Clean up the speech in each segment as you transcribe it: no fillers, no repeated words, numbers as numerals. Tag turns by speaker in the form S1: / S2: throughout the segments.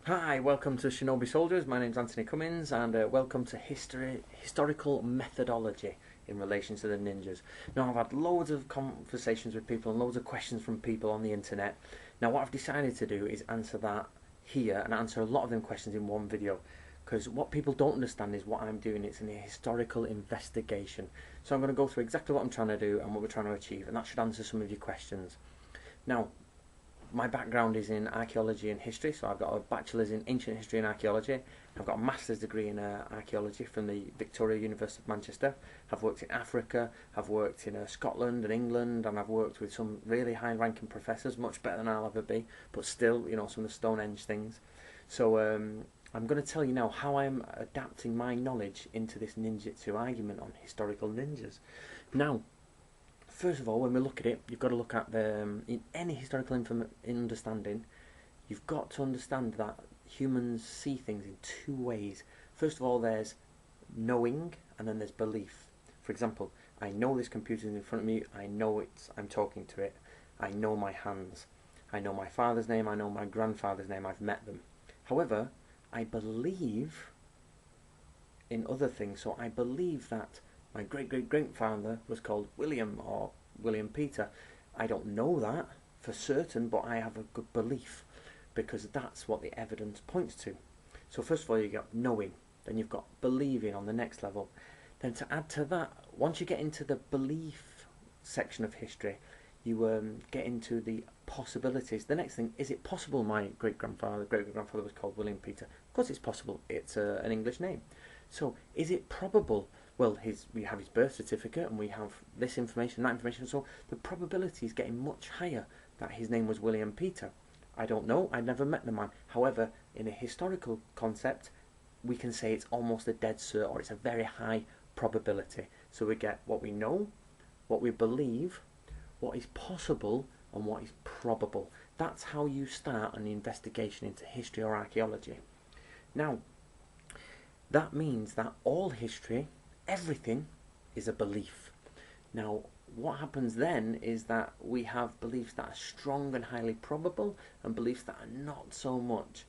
S1: Hi, welcome to Shinobi Soldiers. My name's Antony Cummins, and welcome to historical methodology in relation to the ninjas. Now, I've had loads of conversations with people and loads of questions from people on the internet. Now, what I've decided to do is answer that here and answer a lot of them questions in one video. Because what people don't understand is what I'm doing. It's a historical investigation. So I'm going to go through exactly what I'm trying to do and what we're trying to achieve, and that should answer some of your questions. Now, my background is in archaeology and history, so I've got a bachelor's in ancient history and archaeology. I've got a master's degree in archaeology from the Victoria University of Manchester. I've worked in Africa, I've worked in Scotland and England, and I've worked with some really high-ranking professors, much better than I'll ever be, but still, some of the Stonehenge things. So I'm going to tell you now how I'm adapting my knowledge into this ninjutsu argument on historical ninjas. Now, first of all, when we look at it, you've got to look at in any historical understanding, you've got to understand that humans see things in two ways. First of all, there's knowing, and then there's belief. For example, I know this computer is in front of me. I know I'm talking to it. I know my hands. I know my father's name. I know my grandfather's name. I've met them. However, I believe in other things. So I believe that my great-great-grandfather was called William or William Peter. I don't know that for certain, but I have a good belief because that's what the evidence points to. So first of all, you've got knowing, then you've got believing on the next level. Then to add to that, once you get into the belief section of history, you get into the possibilities. The next thing, is it possible my great-great-grandfather was called William Peter? Of course it's possible. It's an English name. So is it probable? Well, we have his birth certificate and we have this information, that information, so the probability is getting much higher that his name was William Peter. I don't know, I've never met the man. However, in a historical concept, we can say it's almost a dead cert, or it's a very high probability. So we get what we know, what we believe, what is possible, and what is probable. That's how you start an investigation into history or archaeology. Now, that means that all history, everything, is a belief. Now, what happens then is that we have beliefs that are strong and highly probable and beliefs that are not so much.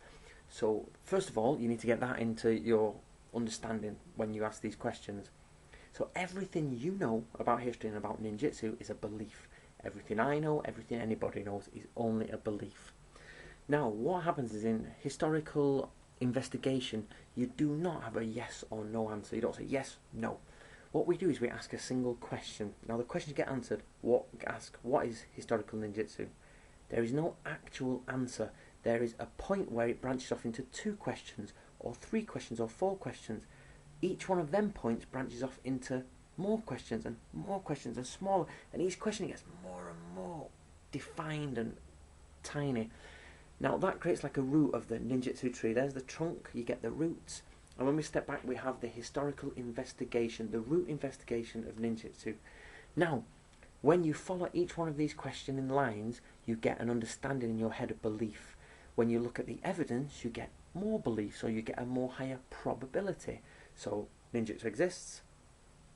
S1: So, first of all, you need to get that into your understanding when you ask these questions. So, everything you know about history and about ninjutsu is a belief. Everything I know, everything anybody knows is only a belief. Now, what happens is in historical investigation, you do not have a yes or no answer. You don't say yes, no. What we do is we ask a single question. Now, the questions get answered. Ask, what is historical ninjutsu? There is no actual answer. There is a point where it branches off into two questions, or three questions, or four questions. Each one of them points branches off into more questions and smaller, and each question gets more and more defined and tiny. Now that creates like a root of the ninjutsu tree. There's the trunk, you get the roots, and when we step back we have the historical investigation, the root investigation of ninjutsu. Now, when you follow each one of these questioning lines, you get an understanding in your head of belief. When you look at the evidence, you get more belief, so you get a more higher probability. So, ninjutsu exists.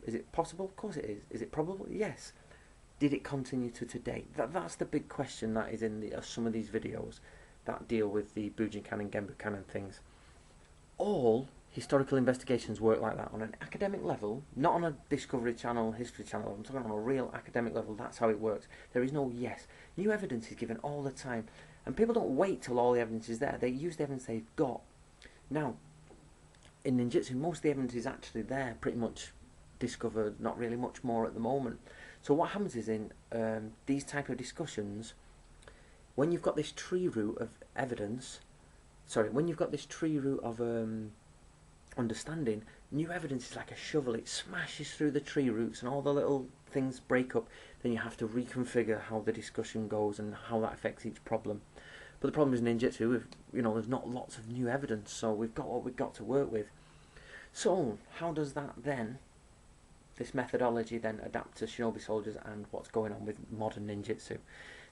S1: Is it possible? Of course it is. Is it probable? Yes. Did it continue to today? That's the big question that is in some of these videos that deal with the Bujinkan and Genbukan and things. All historical investigations work like that on an academic level, not on a Discovery Channel, History Channel. I'm talking on a real academic level. That's how it works. There is no yes. New evidence is given all the time, and people don't wait till all the evidence is there. They use the evidence they've got. Now, in ninjutsu, most of the evidence is actually there, pretty much discovered. Not really much more at the moment. So what happens is in these type of discussions, when you've got this tree root of evidence, when you've got this tree root of understanding, new evidence is like a shovel. It smashes through the tree roots and all the little things break up. Then you have to reconfigure how the discussion goes and how that affects each problem. But the problem is in ninjutsu, there's not lots of new evidence, so we've got what we've got to work with. So how does this methodology then adapt to shinobi soldiers and what's going on with modern ninjutsu?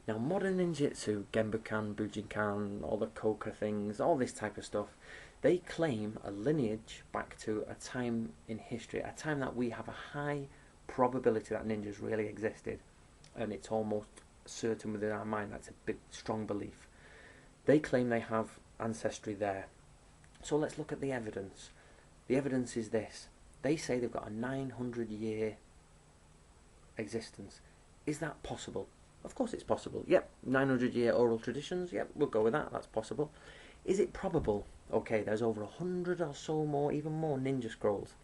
S1: Now, modern ninjutsu, Genbukan, Bujinkan, all the Koka things, all this type of stuff, they claim a lineage back to a time in history, a time that we have a high probability that ninjas really existed, and it's almost certain within our mind. That's a big, strong belief. They claim they have ancestry there. So let's look at the evidence. The evidence is this. They say they've got a 900-year existence. Is that possible? Of course it's possible. Yep, 900-year oral traditions. Yep, we'll go with that. That's possible. Is it probable? Okay, there's over 100 or so more, even more ninja scrolls.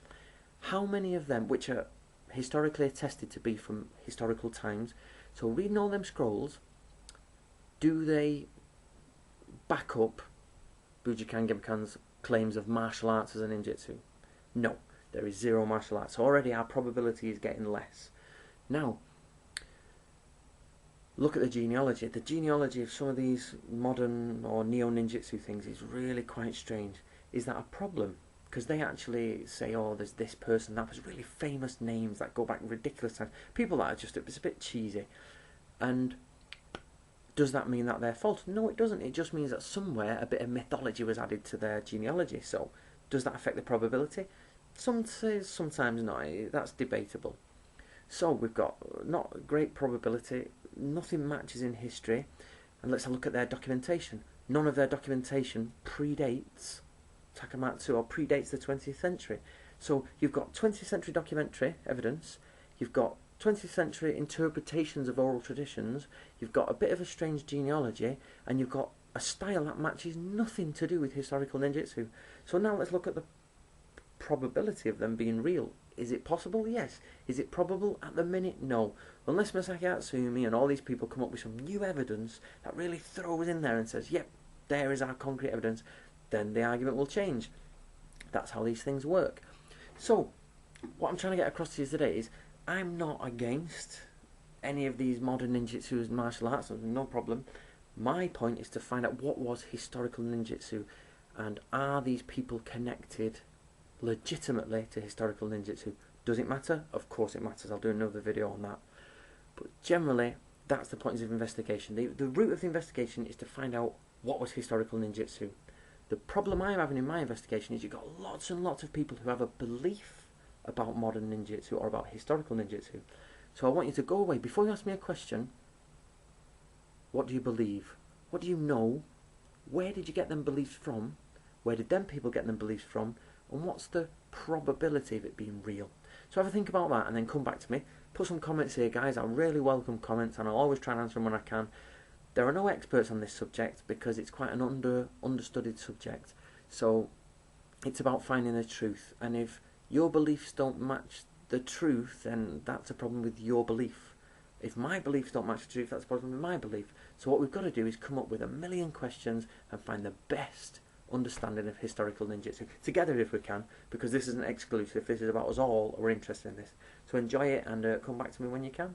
S1: How many of them, which are historically attested to be from historical times, so reading all them scrolls, do they back up Bujinkan Gimkan's claims of martial arts as a ninjutsu? No, there is zero martial arts. So already our probability is getting less. Now, look at the genealogy. The genealogy of some of these modern or neo-ninjutsu things is really quite strange. Is that a problem? Because they actually say, oh, there's this person, that was really famous names that go back ridiculous times. People that are just, it's a bit cheesy. And does that mean that they're false? No, it doesn't. It just means that somewhere a bit of mythology was added to their genealogy. So does that affect the probability? Sometimes not. That's debatable. So we've got not great probability, nothing matches in history, and let's have a look at their documentation. None of their documentation predates Takamatsu or predates the 20th century. So you've got 20th century documentary evidence, you've got 20th century interpretations of oral traditions, you've got a bit of a strange genealogy, and you've got a style that matches nothing to do with historical ninjutsu. So now let's look at the probability of them being real. Is it possible? Yes. Is it probable? At the minute, no. Unless Masaki Atsumi and all these people come up with some new evidence that really throws in there and says, yep, there is our concrete evidence, then the argument will change. That's how these things work. So, what I'm trying to get across to you today is, I'm not against any of these modern ninjutsu martial arts, no problem. My point is to find out what was historical ninjutsu, and are these people connected legitimately to historical ninjutsu? Does it matter? Of course it matters. I'll do another video on that. But generally, that's the point of investigation. The root of the investigation is to find out what was historical ninjutsu. The problem I'm having in my investigation is you've got lots and lots of people who have a belief about modern ninjutsu or about historical ninjutsu. So I want you to go away. Before you ask me a question, what do you believe? What do you know? Where did you get them beliefs from? Where did them people get them beliefs from? And what's the probability of it being real? So have a think about that and then come back to me. Put some comments here, guys. I really welcome comments, and I'll always try and answer them when I can. There are no experts on this subject because it's quite an understudied subject. So it's about finding the truth. And if your beliefs don't match the truth, then that's a problem with your belief. If my beliefs don't match the truth, that's a problem with my belief. So what we've got to do is come up with a million questions and find the best understanding of historical ninjutsu together if we can, because this isn't exclusive. This is about us all who are interested in this. So enjoy it and come back to me when you can.